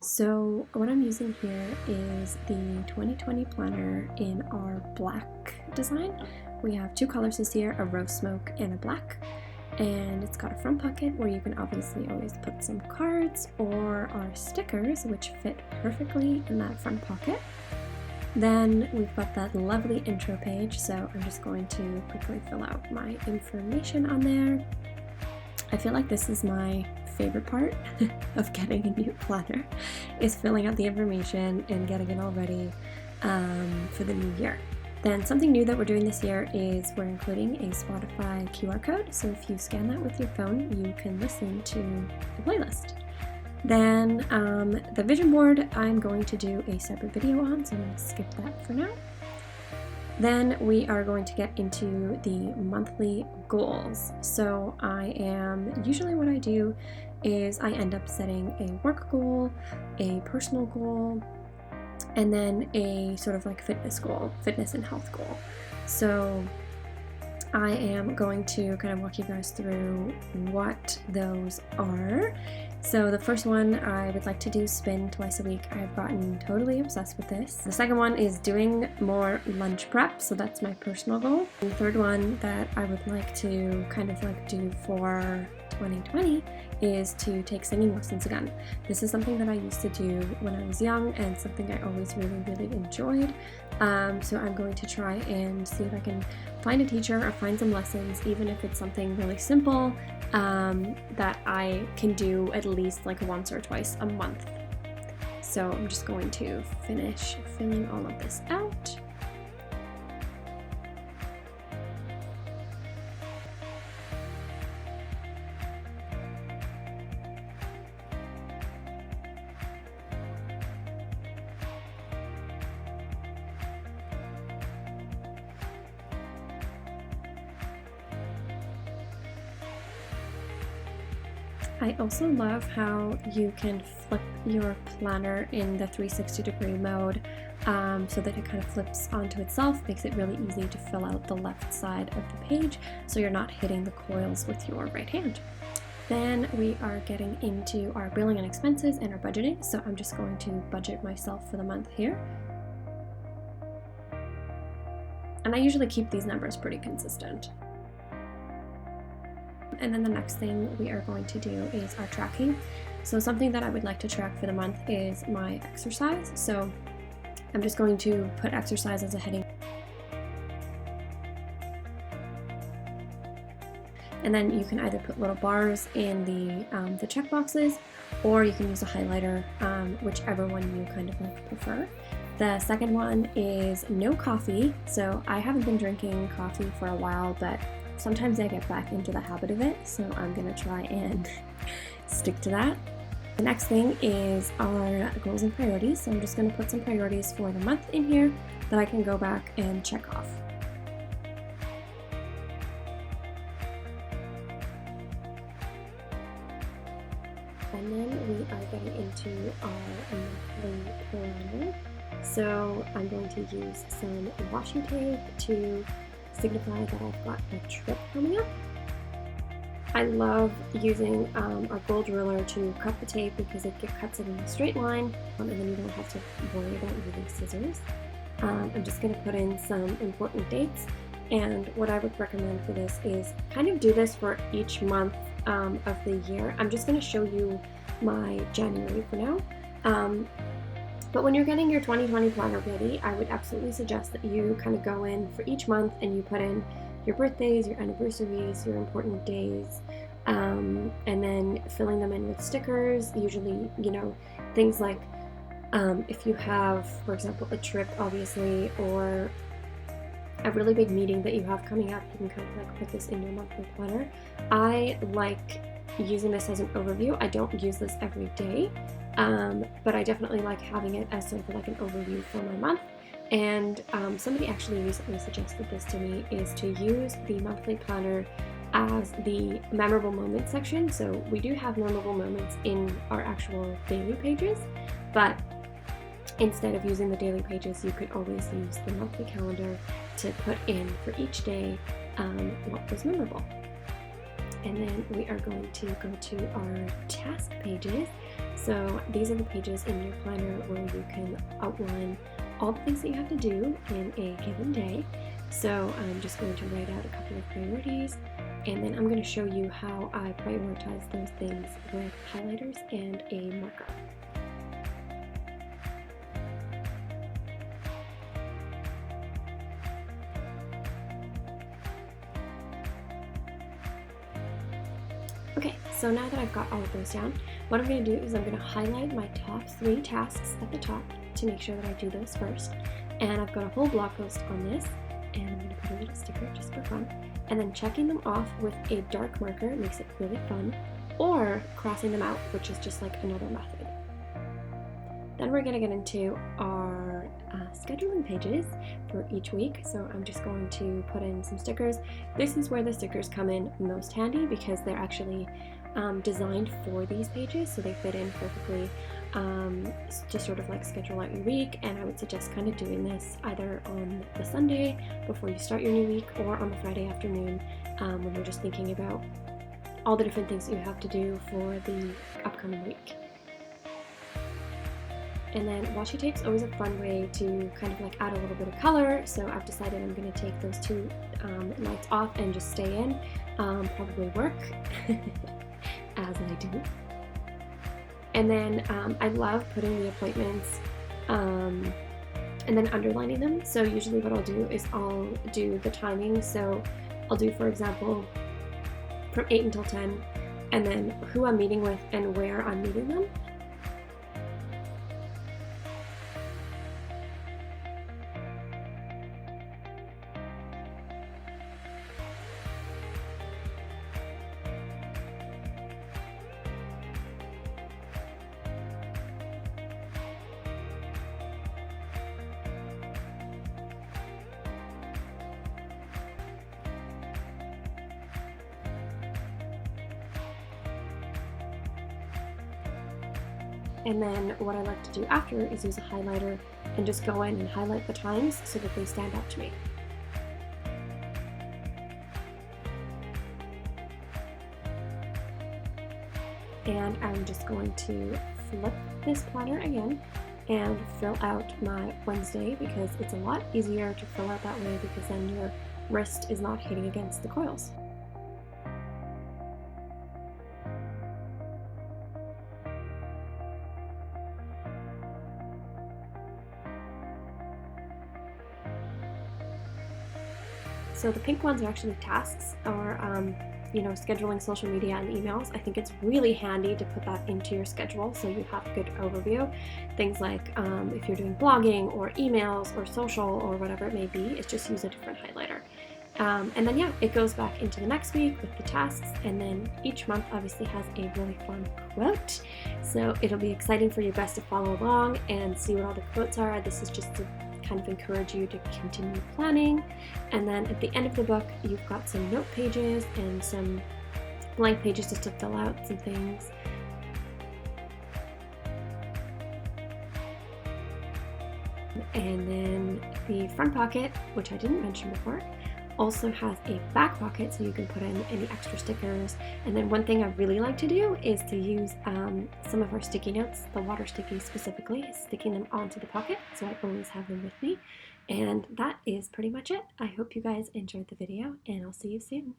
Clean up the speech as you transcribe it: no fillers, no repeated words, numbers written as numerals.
So what I'm using here is the 2020 planner in our black design. We have two colors this year, a rose smoke and a black. And it's got a front pocket where you can obviously always put some cards or our stickers, which fit perfectly in that front pocket. Then we've got that lovely intro page, so I'm just going to quickly fill out my information on there. I feel like this is my favorite part of getting a new planner, is filling out the information and getting it all ready for the new year. Then something new that we're doing this year is we're including a Spotify QR code, so if you scan that with your phone, you can listen to the playlist. Then the vision board I'm going to do a separate video on, so I'm going to skip that for now. Then we are going to get into the monthly goals. So usually what I do is I end up setting a work goal, a personal goal, and then a sort of like fitness goal, fitness and health goal. So I am going to kind of walk you guys through what those are. So the first one, I would like to do spin twice a week. I've gotten totally obsessed with this. The second one is doing more lunch prep, so that's my personal goal. And the third one that I would like to kind of like do for 2020 is to take singing lessons again. This is something that I used to do when I was young and something I always really enjoyed. So I'm going to try and see if I can find a teacher or find some lessons, even if it's something really simple that I can do at least like once or twice a month. So I'm just going to finish filling all of this out. I also love how you can flip your planner in the 360-degree mode so that it kind of flips onto itself, makes it really easy to fill out the left side of the page so you're not hitting the coils with your right hand. Then we are getting into our billing and expenses and our budgeting, so I'm just going to budget myself for the month here. And I usually keep these numbers pretty consistent. And then the next thing we are going to do is our tracking. So something that I would like to track for the month is my exercise. So I'm just going to put exercise as a heading. And then you can either put little bars in the check boxes, or you can use a highlighter, whichever one you kind of like prefer. The second one is no coffee. So I haven't been drinking coffee for a while, but sometimes I get back into the habit of it, so I'm gonna try and stick to that. The next thing is our goals and priorities. So I'm just gonna put some priorities for the month in here that I can go back and check off. And then we are getting into our monthly planner. So I'm going to use some washi tape to signify that I've got a trip coming up. I love using our gold ruler to cut the tape because it cuts it in a straight line, and then you don't have to worry about using scissors. I'm just going to put in some important dates, and what I would recommend for this is kind of do this for each month of the year. I'm just going to show you my January for now. But when you're getting your 2020 planner ready, I would absolutely suggest that you kind of go in for each month and you put in your birthdays, your anniversaries, your important days, and then filling them in with stickers. Usually, things like if you have, for example, a trip, obviously, or a really big meeting that you have coming up, you can kind of like put this in your monthly planner. I like using this as an overview. I don't use this every day. But I definitely like having it as sort of like an overview for my month. And somebody actually recently suggested this to me, is to use the monthly planner as the memorable moments section. So we do have memorable moments in our actual daily pages, but instead of using the daily pages, you could always use the monthly calendar to put in for each day what was memorable. And then we are going to go to our task pages. So these are the pages in your planner where you can outline all the things that you have to do in a given day. So I'm just going to write out a couple of priorities, and then I'm going to show you how I prioritize those things with highlighters and a marker. Okay, so now that I've got all of those down, what I'm going to do is I'm going to highlight my top 3 tasks at the top to make sure that I do those first. And I've got a whole blog post on this, and I'm going to put a little sticker just for fun. And then checking them off with a dark marker makes it really fun, or crossing them out, which is just like another method. Then we're going to get into our scheduling pages for each week. So I'm just going to put in some stickers. This is where the stickers come in most handy because they're actually designed for these pages, so they fit in perfectly to sort of like schedule out your week. And I would suggest kind of doing this either on the Sunday before you start your new week, or on the Friday afternoon when you're just thinking about all the different things that you have to do for the upcoming week. And then washi tape is always a fun way to kind of like add a little bit of color. So I've decided I'm going to take those 2 lights off and just stay in. Probably work, as I do. And then I love putting the appointments and then underlining them. So usually what I'll do is I'll do the timing. So I'll do, for example, from 8 until 10, and then who I'm meeting with and where I'm meeting them. And then what I like to do after is use a highlighter and just go in and highlight the times so that they stand out to me. And I'm just going to flip this planner again and fill out my Wednesday, because it's a lot easier to fill out that way because then your wrist is not hitting against the coils. So the pink ones are actually tasks, or scheduling social media and emails. I think it's really handy to put that into your schedule so you have a good overview. Things like if you're doing blogging or emails or social or whatever it may be, it's just use a different highlighter. And then it goes back into the next week with the tasks, and then each month obviously has a really fun quote. So it'll be exciting for you guys to follow along and see what all the quotes are. This is just to kind of encourage you to continue planning. And then at the end of the book, you've got some note pages and some blank pages just to fill out some things. And then the front pocket, which I didn't mention before, also has a back pocket so you can put in any extra stickers. And then one thing I really like to do is to use some of our sticky notes, the water sticky specifically, sticking them onto the pocket, so I always have them with me. And that is pretty much it. I hope you guys enjoyed the video, and I'll see you soon.